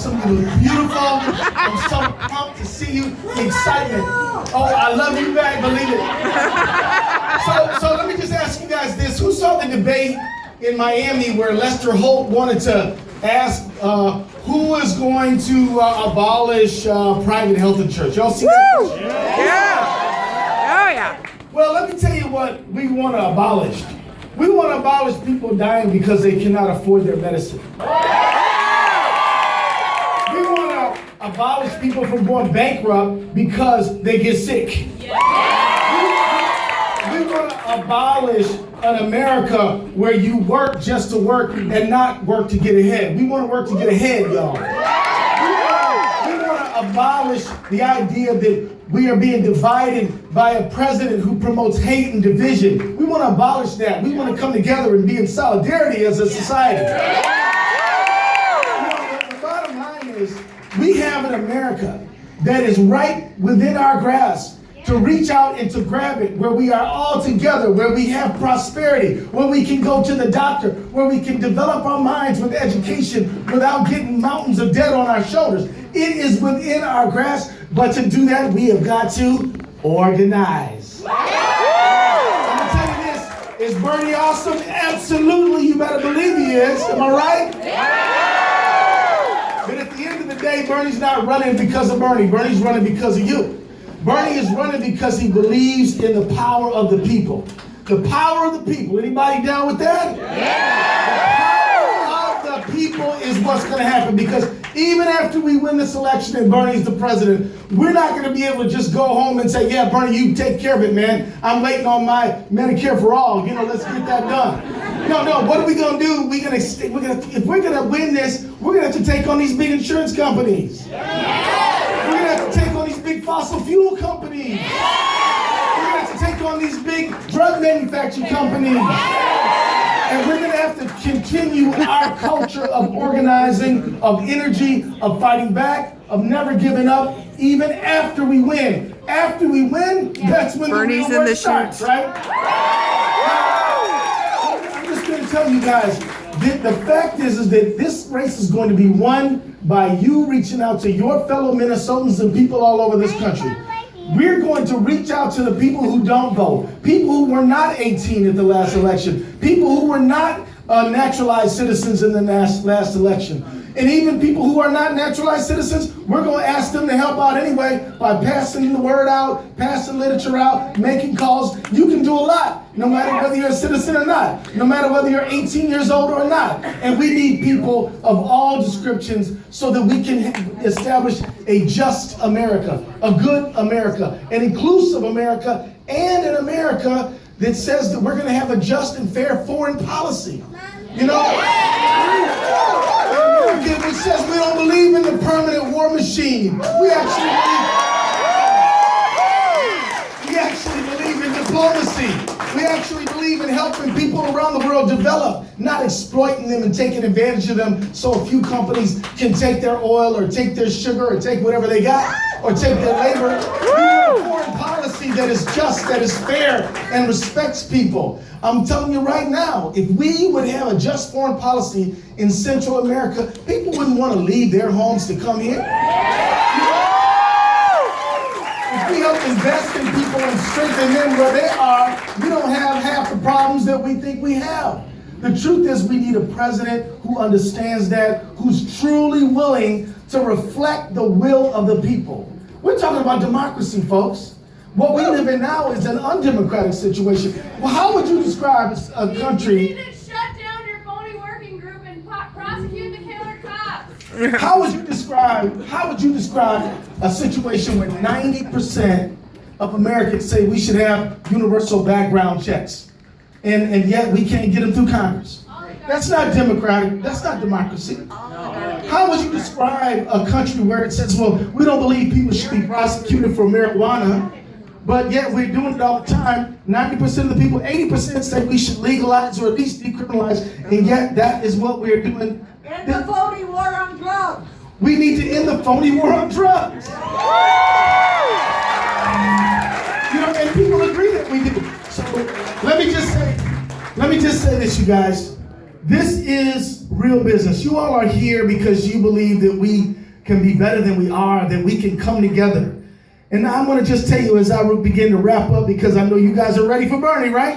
awesome. You look beautiful. I'm so pumped to see you. The excitement. Oh, I love you back. Believe it. So let me just ask you guys this. Who saw the debate in Miami where Lester Holt wanted to ask who is going to abolish private health insurance? Y'all see that? Yeah. Oh, yeah. Well, let me tell you what we want to abolish. We want to abolish people dying because they cannot afford their medicine. We want to abolish people from going bankrupt because they get sick. We want to abolish an America where you work just to work and not work to get ahead. We want to work to get ahead, y'all. We want to abolish the idea that we are being divided by a president who promotes hate and division. We want to abolish that. We want to come together and be in solidarity as a society. The bottom line is we have an America that is right within our grasp to reach out and to grab it, where we are all together, where we have prosperity, where we can go to the doctor, where we can develop our minds with education without getting mountains of debt on our shoulders. It is within our grasp, but to do that, we have got to organize. I'm gonna tell you this, is Bernie awesome? Absolutely, you better believe he is, am I right? But at the end of the day, Bernie's not running because of Bernie, Bernie's running because of you. Bernie is running because he believes in the power of the people. The power of the people. Anybody down with that? Yeah. The power of the people is what's going to happen, because even after we win this election and Bernie's the president, we're not going to be able to just go home and say, yeah, Bernie, you take care of it, man. I'm waiting on my Medicare for all. Let's get that done. No, what are we going to do? If we're going to win this, we're going to have to take on these big insurance companies. Yeah. We're going to have to take on these big fossil fuel companies. Yeah. We're going to have to take on these big drug manufacturing companies. Yeah. And we're going to have to continue our culture of organizing, of energy, of fighting back, of never giving up, even after we win. After we win, that's when Bernie's the real work starts, right? I'm just going to tell you guys, the fact is that this race is going to be won by you reaching out to your fellow Minnesotans and people all over this country. We're going to reach out to the people who don't vote, people who were not 18 at the last election, people who were not naturalized citizens in the last election. And even people who are not naturalized citizens, we're going to ask them to help out anyway by passing the word out, passing literature out, making calls. You can do a lot, no matter whether you're a citizen or not, no matter whether you're 18 years old or not. And we need people of all descriptions so that we can establish a just America, a good America, an inclusive America, and an America that says that we're going to have a just and fair foreign policy. It says we don't believe in the permanent war machine. We actually believe in diplomacy. We actually believe in helping people around the world develop, not exploiting them and taking advantage of them so a few companies can take their oil or take their sugar or take whatever they got or take their labor. We want a foreign policy that is just, that is fair, and respects people. I'm telling you right now, if we would have a just foreign policy in Central America, people wouldn't want to leave their homes to come here. If we help invest in people and strengthen them where they are, we don't have half the problems that we think we have. The truth is, we need a president who understands that, who's truly willing to reflect the will of the people. We're talking about democracy, folks. What we live in now is an undemocratic situation. Well, how would you describe a country? You need to shut down your phony working group and prosecute the killer cops. How would you describe a situation where 90% of Americans say we should have universal background checks, and yet we can't get them through Congress? That's not democratic. That's not democracy. How would you describe a country where it says, well, we don't believe people should be prosecuted for marijuana, but yet we're doing it all the time? 90% of the people, 80% say we should legalize or at least decriminalize, and yet that is what we're doing. End the phony war on drugs. We need to end the phony war on drugs. And people agree that we do. So let me just say this, you guys. This is real business. You all are here because you believe that we can be better than we are, that we can come together. And I'm going to just tell you as I begin to wrap up, because I know you guys are ready for Bernie, right?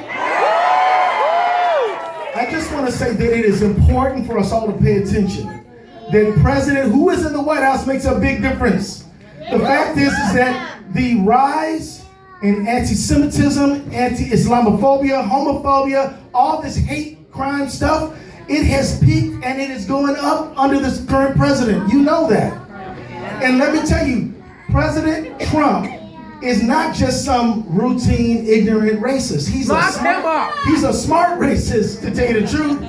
I just want to say that it is important for us all to pay attention. That President, who is in the White House, makes a big difference. The fact is that the rise in anti-Semitism, anti-Islamophobia, homophobia, all this hate crime stuff, it has peaked and it is going up under this current president. You know that. And let me tell you, President Trump is not just some routine, ignorant racist. He's a smart racist, to tell you the truth.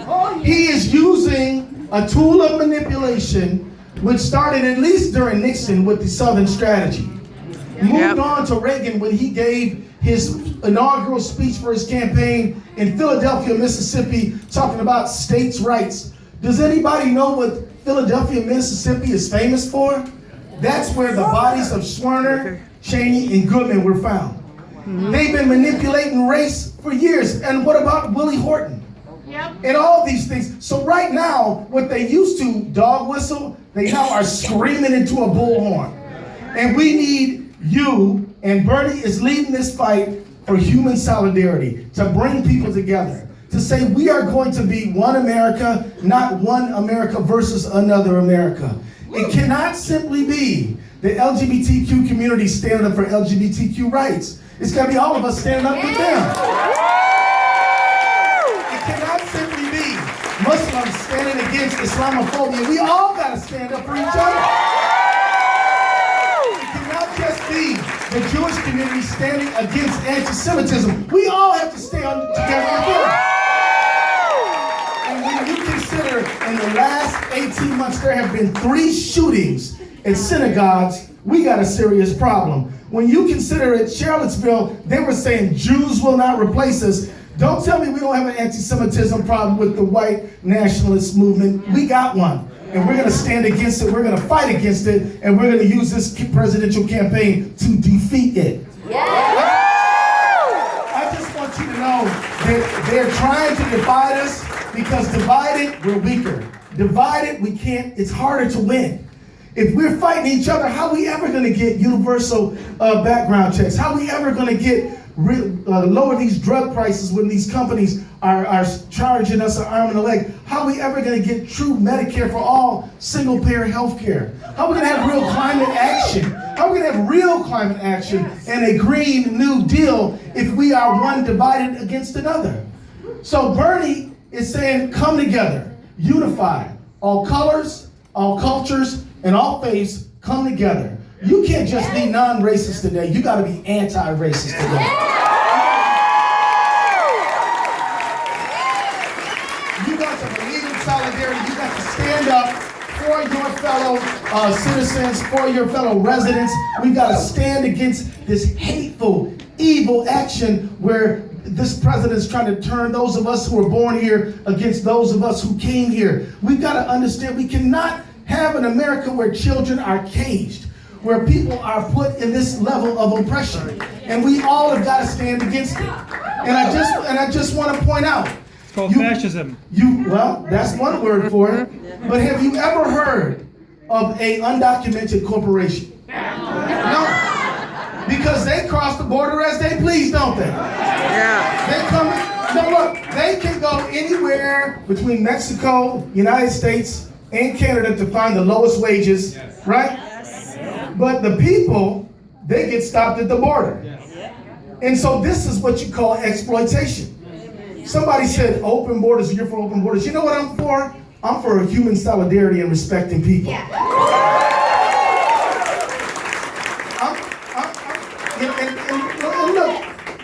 He is using a tool of manipulation, which started at least during Nixon with the Southern Strategy. Moved on to Reagan when he gave his inaugural speech for his campaign in Philadelphia, Mississippi, talking about states' rights. Does anybody know what Philadelphia, Mississippi is famous for? That's where the bodies of Schwerner, Cheney, and Goodman were found. They've been manipulating race for years. And what about Willie Horton? And all these things. So right now, what they used to dog whistle, they now are screaming into a bullhorn. And we need you, and Bernie is leading this fight for human solidarity, to bring people together, to say we are going to be one America, not one America versus another America. It cannot simply be the LGBTQ community standing up for LGBTQ rights. It's got to be all of us standing up with them. It cannot simply be Muslims standing against Islamophobia. We all got to stand up for each other. It cannot just be the Jewish community standing against anti-Semitism. We all have to stand together again. And when you consider in the last 18 months there have been 3 shootings at synagogues, we got a serious problem. When you consider at Charlottesville, they were saying Jews will not replace us. Don't tell me we don't have an anti-Semitism problem with the white nationalist movement. We got one. And we're going to stand against it. We're going to fight against it. And we're going to use this presidential campaign to defeat it. I just want you to know that they're trying to divide us, because divided, we're weaker. Divided, we can't, it's harder to win. If we're fighting each other, how are we ever going to get universal background checks? How are we ever going to get lower these drug prices when these companies are charging us an arm and a leg? How are we ever going to get true Medicare for all, single-payer health care? How are we going to have real climate action? How are we going to have real climate action and a Green New Deal if we are one divided against another? So Bernie is saying, come together, unify, all colors, all cultures, and all faiths come together. You can't just be non-racist today. You got to be anti-racist today. You got to believe in solidarity. You got to stand up for your fellow citizens, for your fellow residents. We got to stand against this hateful, evil action where this president is trying to turn those of us who were born here against those of us who came here. We've got to understand we cannot have an America where children are caged, where people are put in this level of oppression, and we all have got to stand against it. And I just want to point out, it's called fascism. Well, that's one word for it. But have you ever heard of a undocumented corporation? No. Because they cross the border as they please, don't they? They come. No, look, they can go anywhere between Mexico, United States, and Canada to find the lowest wages, right? But the people, they get stopped at the border. And so this is what you call exploitation. Somebody said open borders, you're for open borders. You know what I'm for? I'm for human solidarity and respecting people.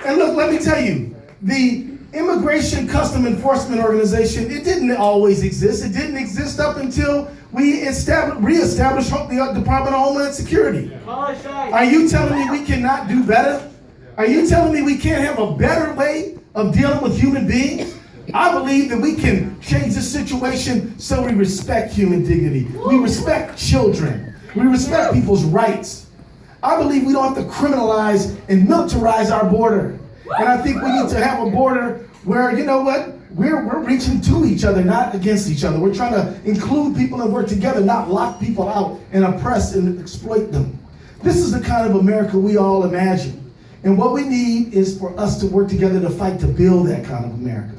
And look, let me tell you, the Immigration Custom Enforcement Organization, it didn't always exist. It didn't exist up until we reestablished the Department of Homeland Security. Are you telling me we cannot do better? Are you telling me we can't have a better way of dealing with human beings? I believe that we can change this situation so we respect human dignity. We respect children. We respect people's rights. I believe we don't have to criminalize and militarize our border. And I think we need to have a border where, you know what, we're reaching to each other, not against each other. We're trying to include people and work together, not lock people out and oppress and exploit them. This is the kind of America we all imagine. And what we need is for us to work together to fight to build that kind of America.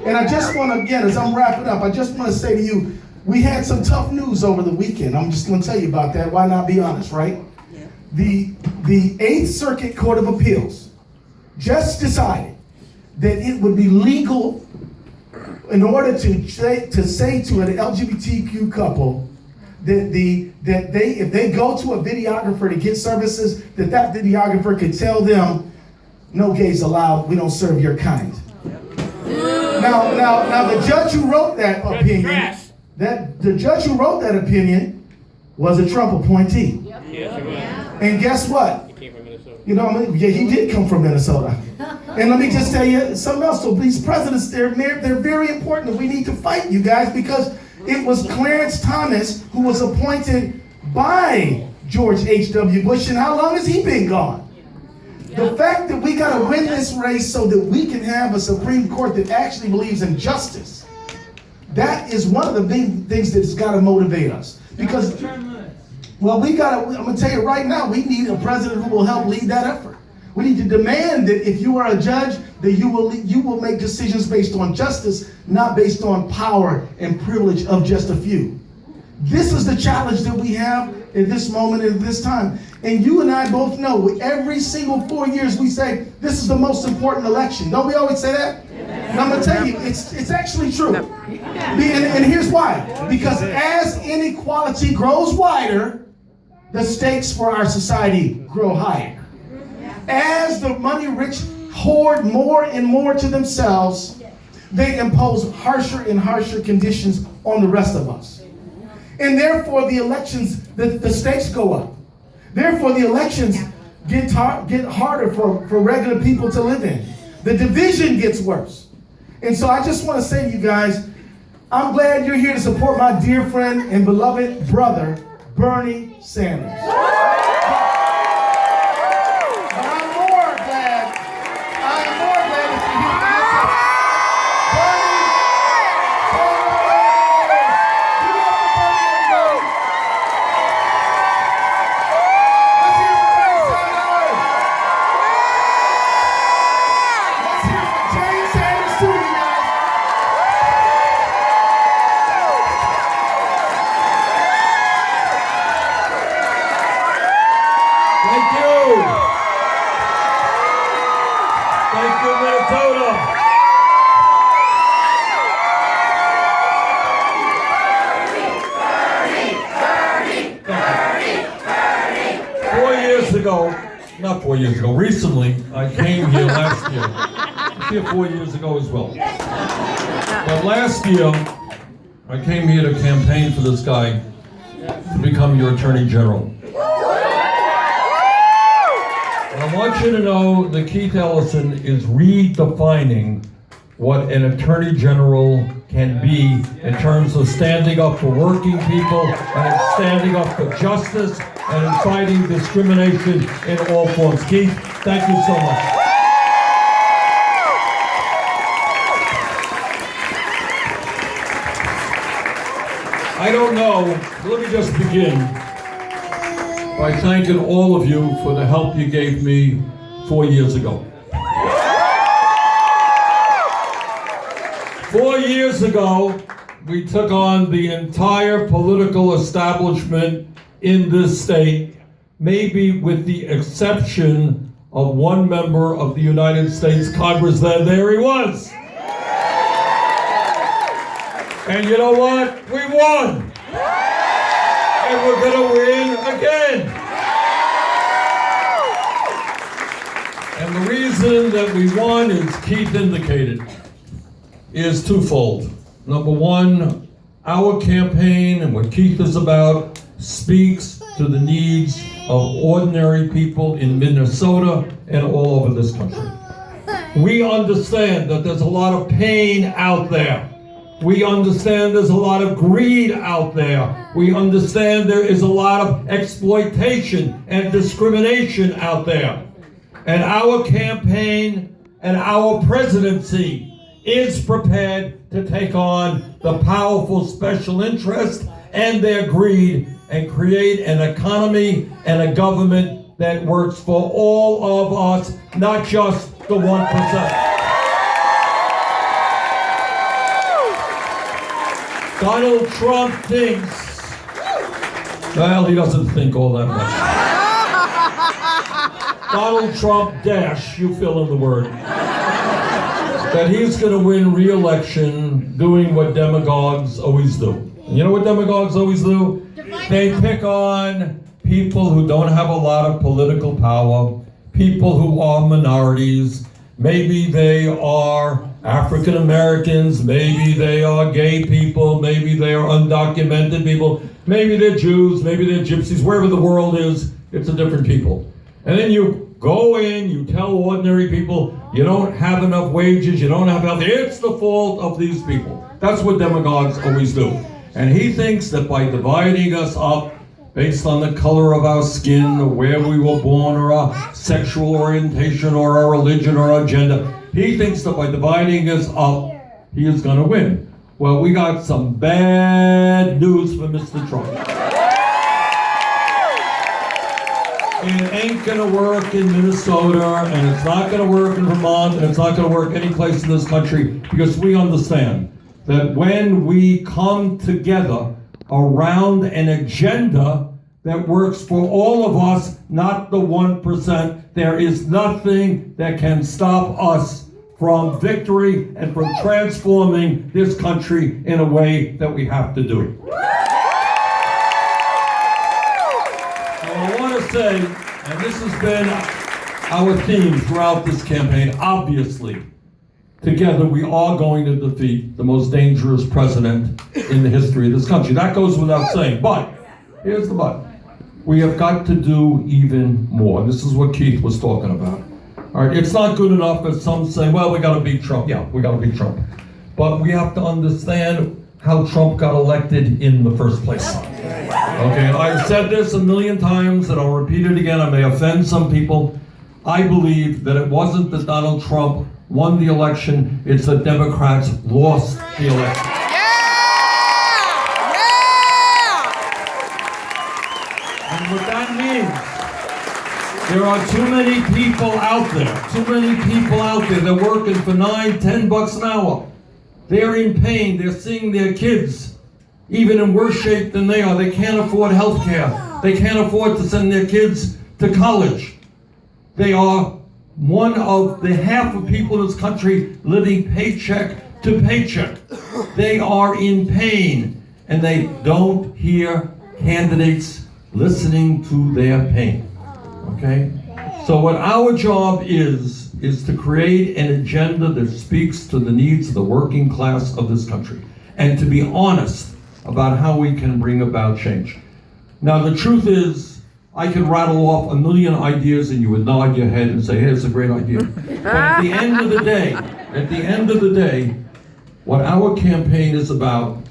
And I just want to, again, as I'm wrapping up, I just want to say to you, we had some tough news over the weekend. I'm just going to tell you about that. Why not be honest, right? Yeah. The 8th Circuit Court of Appeals just decided that it would be legal in order to say to an LGBTQ couple that if they go to a videographer to get services, that videographer could tell them, no gays allowed, we don't serve your kind. Now the judge who wrote that opinion, the judge who wrote that opinion was a Trump appointee. And guess what? He came from Minnesota. You know, yeah, he did come from Minnesota. And let me just tell you something else. So these presidents, they're very important, and we need to fight, you guys, because it was Clarence Thomas who was appointed by George H.W. Bush, and how long has he been gone? The fact that we got to win this race so that we can have a Supreme Court that actually believes in justice, that is one of the big things that's got to motivate us. Because, well, I'm going to tell you right now, we need a president who will help lead that effort. We need to demand that if you are a judge, that you will make decisions based on justice, not based on power and privilege of just a few. This is the challenge that we have at this moment, at this time. And you and I both know, every single 4 years we say, this is the most important election. Don't we always say that? And I'm going to tell you, it's actually true. And here's why. Because as inequality grows wider, the stakes for our society grow higher. As the money-rich hoard more and more to themselves, they impose harsher and harsher conditions on the rest of us. And therefore, the elections, the stakes go up. Therefore, the elections get harder for regular people to live in. The division gets worse. And so I just want to say to you guys, I'm glad you're here to support my dear friend and beloved brother, Bernie Sanders. Not 4 years ago. Recently, I came here last year. I was here 4 years ago as well. But last year, I came here to campaign for this guy to become your Attorney General. And I want you to know that Keith Ellison is redefining what an Attorney General can be in terms of standing up for working people and standing up for justice and in fighting discrimination in all forms. Keith, thank you so much. I don't know, let me just begin by thanking all of you for the help you gave me 4 years ago. 4 years ago, we took on the entire political establishment in this state, maybe with the exception of one member of the United States Congress. There he was. And you know what? We won. And we're going to win again. And the reason that we won, as Keith indicated, is twofold. Number one, our campaign and what Keith is about speaks to the needs of ordinary people in Minnesota and all over this country. We understand that there's a lot of pain out there. We understand there's a lot of greed out there. We understand there is a lot of exploitation and discrimination out there. And our campaign and our presidency is prepared to take on the powerful special interest and their greed and create an economy and a government that works for all of us, not just the 1%. Donald Trump thinks, well, he doesn't think all that much. Donald Trump dash, you fill in the word, that he's going to win re-election doing what demagogues always do. And you know what demagogues always do? They pick on people who don't have a lot of political power, people who are minorities. Maybe they are African Americans, maybe they are gay people, maybe they are undocumented people, maybe they're Jews, maybe they're gypsies, wherever the world is, it's a different people. And then you go in, you tell ordinary people, you don't have enough wages, you don't have health, it's the fault of these people. That's what demagogues always do. And he thinks that by dividing us up based on the color of our skin, or where we were born, or our sexual orientation, or our religion, or our gender, he thinks that by dividing us up, he is going to win. Well, we got some bad news for Mr. Trump. It ain't going to work in Minnesota, and it's not going to work in Vermont, and it's not going to work any place in this country, because we understand that when we come together around an agenda that works for all of us, not the 1%, there is nothing that can stop us from victory and from transforming this country in a way that we have to do. So I want to say, and this has been our theme throughout this campaign, obviously, together we are going to defeat the most dangerous president in the history of this country. That goes without saying, but, here's the but. We have got to do even more. This is what Keith was talking about. All right, it's not good enough as some say, well, we got to beat Trump. Yeah, we got to beat Trump. But we have to understand how Trump got elected in the first place. Okay, I've said this a million times, and I'll repeat it again. I may offend some people. I believe that it wasn't that Donald Trump won the election, it's that Democrats lost the election. And what that means, there are too many people out there that are working for $9-10 an hour. They're in pain, they're seeing their kids even in worse shape than they are. They can't afford health care. They can't afford to send their kids to college. They are one of the half of people in this country living paycheck to paycheck. They are in pain, and they don't hear candidates listening to their pain. Okay? So what our job is to create an agenda that speaks to the needs of the working class of this country, and to be honest about how we can bring about change. Now, the truth is, I could rattle off a million ideas and you would nod your head and say, hey, it's a great idea. But at the end of the day, what our campaign is about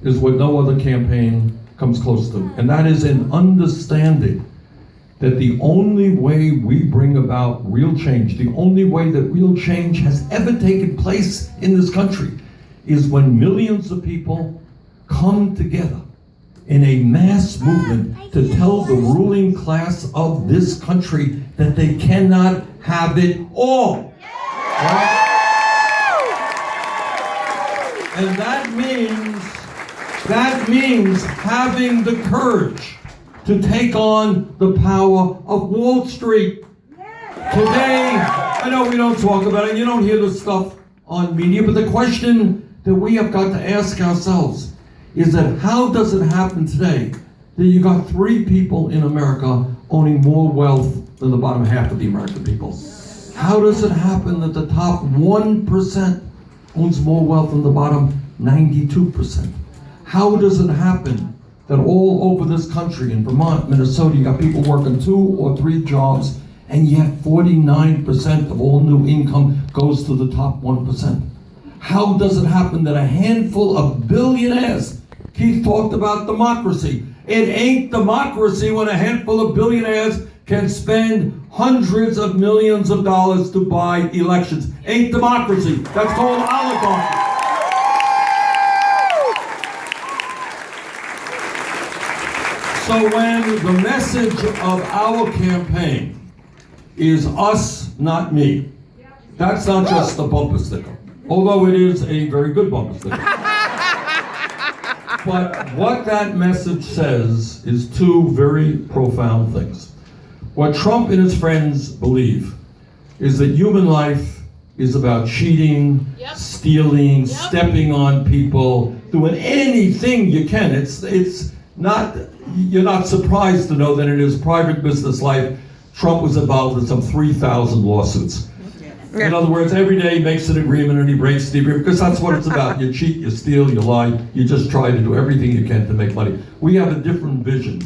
is what no other campaign comes close to. And that is an understanding that the only way we bring about real change, the only way that real change has ever taken place in this country, is when millions of people come together in a mass movement to tell the ruling class of this country that they cannot have it all. Right? And that means having the courage to take on the power of Wall Street. Today, I know we don't talk about it, you don't hear this stuff on media, but the question that we have got to ask ourselves is that how does it happen today that you got 3 people in America owning more wealth than the bottom half of the American people? How does it happen that the top 1% owns more wealth than the bottom 92%? How does it happen that all over this country, in Vermont, Minnesota, you got people working 2 or 3 jobs, and yet 49% of all new income goes to the top 1%? How does it happen that a handful of billionaires, Keith talked about democracy. It ain't democracy when a handful of billionaires can spend hundreds of millions of dollars to buy elections. Ain't democracy. That's called oligarchy. So when the message of our campaign is us, not me, that's not just a bumper sticker, although it is a very good bumper sticker. But what that message says is two very profound things. What Trump and his friends believe is that human life is about cheating, stealing, stepping on people, doing anything you can. It's not, you're not surprised to know that in his private business life, Trump was involved in some 3,000 lawsuits. In other words, every day he makes an agreement and he breaks the agreement, because that's what it's about. You cheat, you steal, you lie, you just try to do everything you can to make money. We have a different vision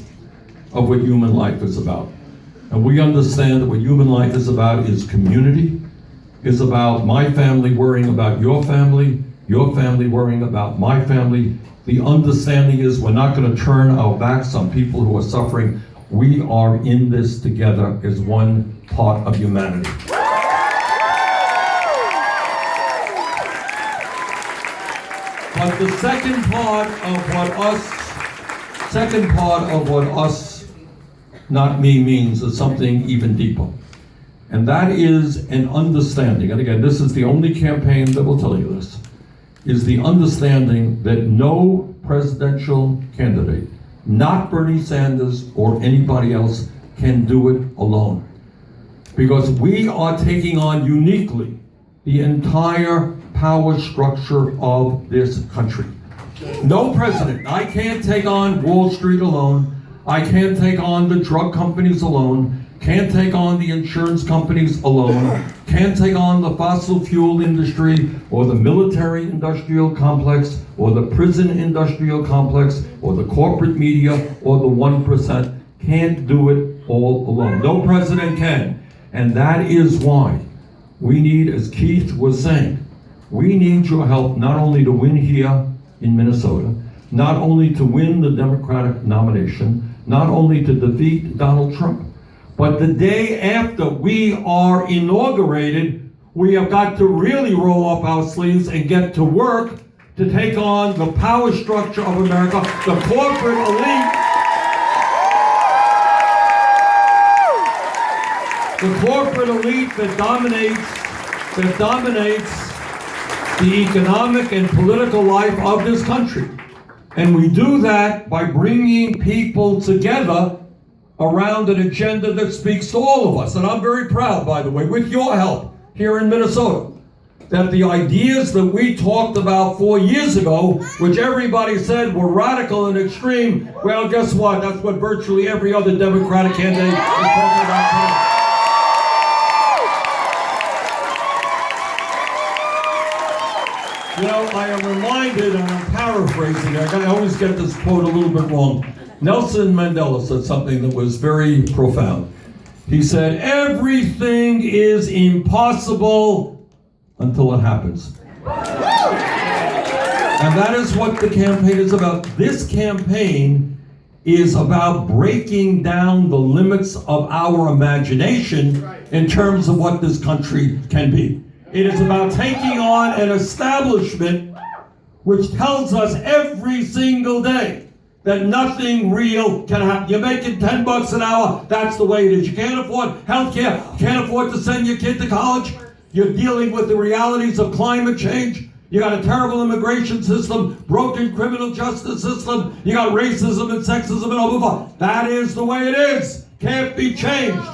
of what human life is about. And we understand that what human life is about is community, is about my family worrying about your family worrying about my family. The understanding is we're not going to turn our backs on people who are suffering. We are in this together as one part of humanity. But the second part of what us, not me, means is something even deeper. And that is an understanding, and again, this is the only campaign that will tell you this, is the understanding that no presidential candidate, not Bernie Sanders or anybody else, can do it alone. Because we are taking on uniquely the entire power structure of this country. No president. I can't take on Wall Street alone. I can't take on the drug companies alone. Can't take on the insurance companies alone. Can't take on the fossil fuel industry or the military industrial complex or the prison industrial complex or the corporate media or the 1%. Can't do it all alone. No president can. And that is why we need, as Keith was saying, we need your help not only to win here in Minnesota, not only to win the Democratic nomination, not only to defeat Donald Trump, but the day after we are inaugurated, we have got to really roll up our sleeves and get to work to take on the power structure of America, the corporate elite. The corporate elite that dominates the economic and political life of this country. And we do that by bringing people together around an agenda that speaks to all of us. And I'm very proud, by the way, with your help here in Minnesota, that the ideas that we talked about 4 years ago, which everybody said were radical and extreme, well, guess what? That's what virtually every other Democratic candidate is talking about today. You know, I am reminded, and I'm paraphrasing, I always get this quote a little bit wrong. Nelson Mandela said something that was very profound. He said, everything is impossible until it happens. And that is what the campaign is about. This campaign is about breaking down the limits of our imagination in terms of what this country can be. It is about taking on an establishment which tells us every single day that nothing real can happen. You're making $10 an hour, that's the way it is. You can't afford health care, you can't afford to send your kid to college. You're dealing with the realities of climate change. You got a terrible immigration system, broken criminal justice system. You got racism and sexism and homophobia. That is the way it is. Can't be changed.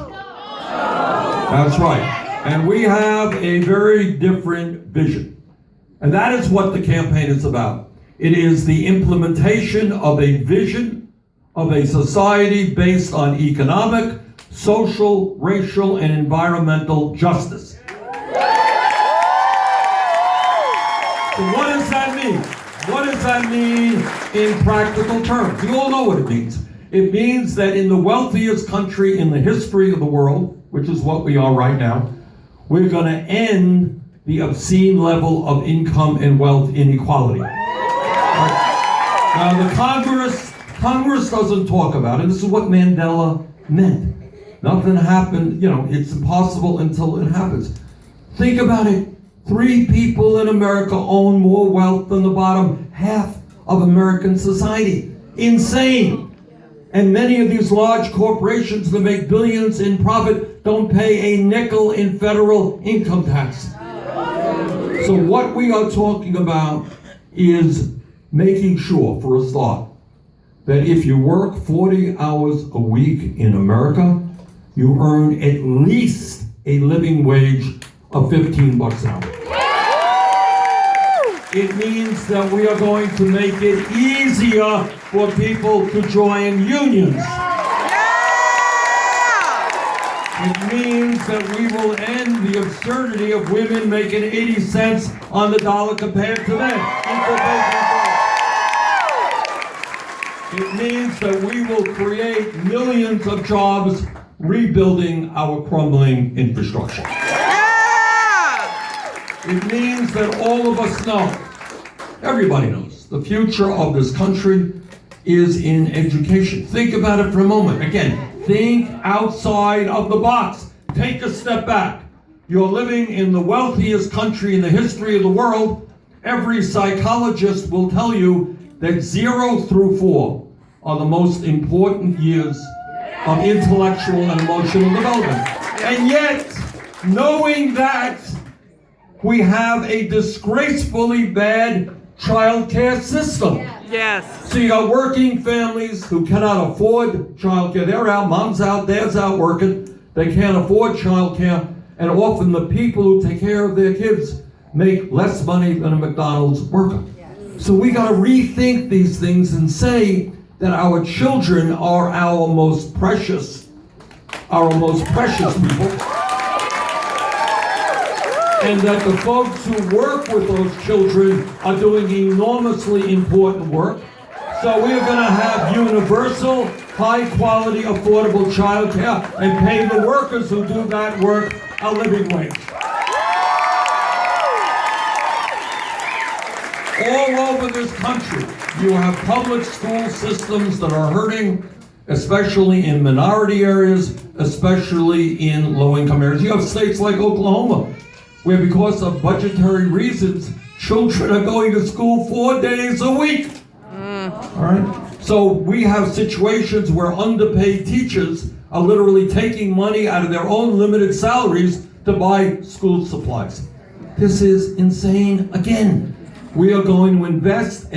That's right. And we have a very different vision. And that is what the campaign is about. It is the implementation of a vision of a society based on economic, social, racial, and environmental justice. So what does that mean? What does that mean in practical terms? You all know what it means. It means that in the wealthiest country in the history of the world, which is what we are right now, we're going to end the obscene level of income and wealth inequality. Right? Now, the Congress doesn't talk about it. This is what Mandela meant. nothing happened, it's impossible until it happens. Think about it. 3 people in America own more wealth than the bottom half of American society. Insane. And many of these large corporations that make billions in profit don't pay a nickel in federal income tax. So what we are talking about is making sure, for a start, that if you work 40 hours a week in America, you earn at least a living wage of $15 an hour. It means that we are going to make it easier for people to join unions. It means that we will end the absurdity of women making 80 cents on the dollar compared to men. It means that we will create millions of jobs rebuilding our crumbling infrastructure. It means that all of us know, everybody knows, the future of this country is in education. Think about it for a moment. Again, think outside of the box. Take a step back. You're living in the wealthiest country in the history of the world. Every psychologist will tell you that 0 through 4 are the most important years of intellectual and emotional development. And yet, knowing that, we have a disgracefully bad child care system. Yes. So you got working families who cannot afford child care. They're out, mom's out, dad's out working. They can't afford child care. And often the people who take care of their kids make less money than a McDonald's worker. So we got to rethink these things and say that our children are our most precious people. And that the folks who work with those children are doing enormously important work. So we're going to have universal, high-quality, affordable child care and pay the workers who do that work a living wage. All over this country, you have public school systems that are hurting, especially in minority areas, especially in low-income areas. You have states like Oklahoma, where because of budgetary reasons, children are going to school 4 days a week. All right? So we have situations where underpaid teachers are literally taking money out of their own limited salaries to buy school supplies. This is insane again. We are going to invest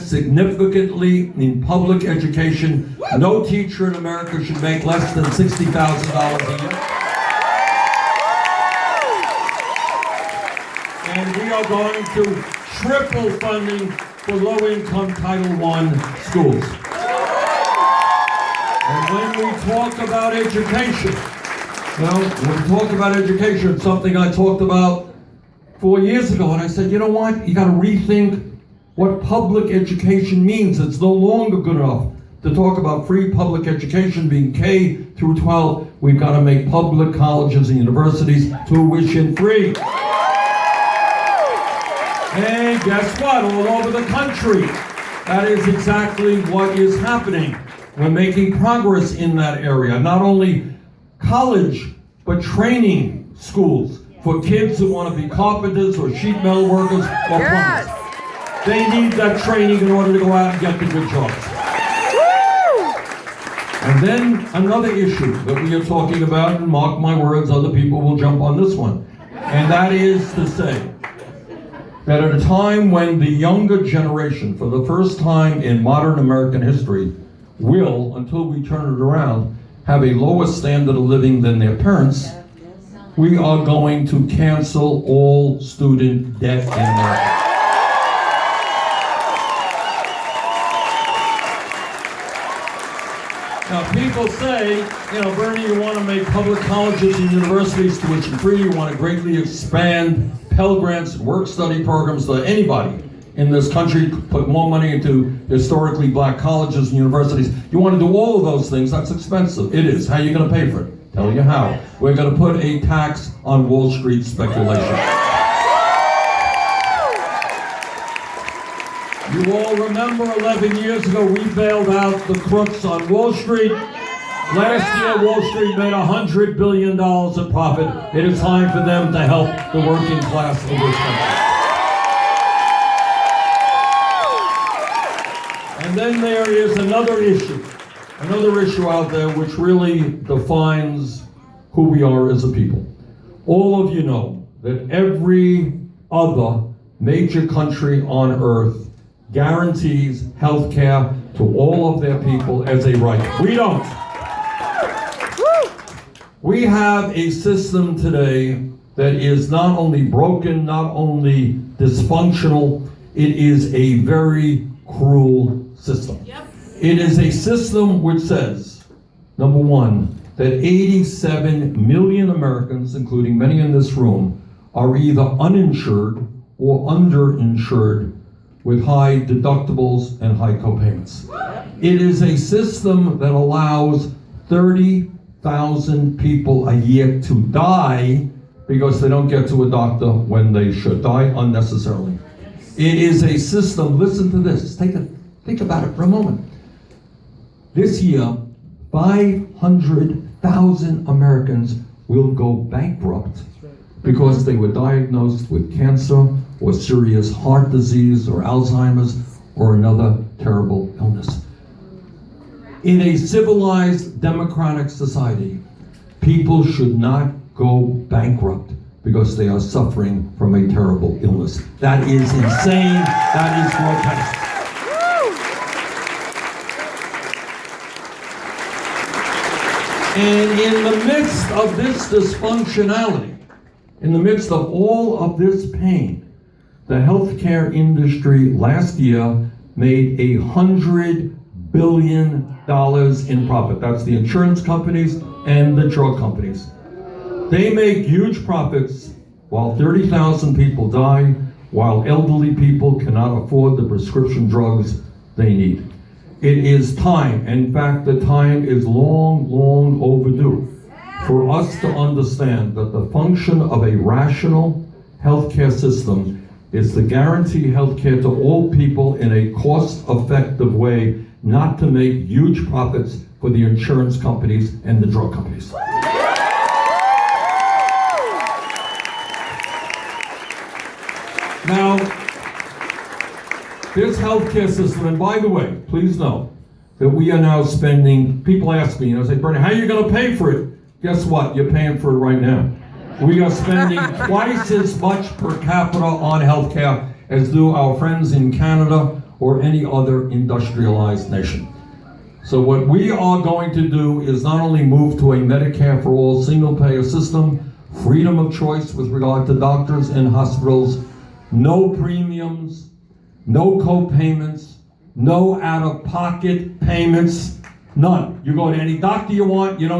significantly in public education. No teacher in America should make less than $60,000 a year. And we are going to triple funding for low-income Title I schools. And when we talk about education, something I talked about 4 years ago, and I said, you know what? You got to rethink what public education means. It's no longer good enough to talk about free public education being K through 12. We've got to make public colleges and universities tuition free. And guess what? All over the country, that is exactly what is happening. We're making progress in that area. Not only college, but training schools for kids who want to be carpenters or sheet metal workers or plumbers. They need that training in order to go out and get the good jobs. And then another issue that we are talking about, and mark my words, other people will jump on this one, and that is to say that at a time when the younger generation, for the first time in modern American history, will, until we turn it around, have a lower standard of living than their parents, we are going to cancel all student debt in America. Now, people say, Bernie, you want to make public colleges and universities tuition free, you want to greatly expand Pell Grants and work-study programs so that anybody in this country could put more money into historically black colleges and universities. You want to do all of those things, that's expensive. It is. How are you going to pay for it? Tell you how. We're going to put a tax on Wall Street speculation. You all remember 11 years ago, we bailed out the crooks on Wall Street. Last year, Wall Street made $100 billion in profit. It is time for them to help the working class of this country. And then there is another issue out there which really defines who we are as a people. All of you know that every other major country on earth guarantees health care to all of their people as a right. We don't. We have a system today that is not only broken, not only dysfunctional, it is a very cruel system. It is a system which says, number one, that 87 million Americans, including many in this room, are either uninsured or underinsured with high deductibles and high copayments. It is a system that allows 30,000 people a year to die because they don't get to a doctor when they should, die unnecessarily. It is a system, listen to this, think about it for a moment. This year, 500,000 Americans will go bankrupt because they were diagnosed with cancer or serious heart disease or Alzheimer's or another terrible illness. In a civilized democratic society, people should not go bankrupt because they are suffering from a terrible illness. That is insane, that is grotesque. And in the midst of this dysfunctionality, in the midst of all of this pain, the healthcare industry last year made $100 billion in profit. That's the insurance companies and the drug companies. They make huge profits while 30,000 people die, while elderly people cannot afford the prescription drugs they need. It is time, in fact, the time is long, long overdue for us to understand that the function of a rational healthcare system is to guarantee healthcare to all people in a cost-effective way, not to make huge profits for the insurance companies and the drug companies. Now, this healthcare system, and by the way, please know that we are now spending, people ask me, I say, Bernie, how are you going to pay for it? Guess what? You're paying for it right now. We are spending twice as much per capita on healthcare as do our friends in Canada or any other industrialized nation. So what we are going to do is not only move to a Medicare for all single-payer system, freedom of choice with regard to doctors and hospitals, no premiums, no co-payments, no out-of-pocket payments, none. You go to any doctor you want, you don't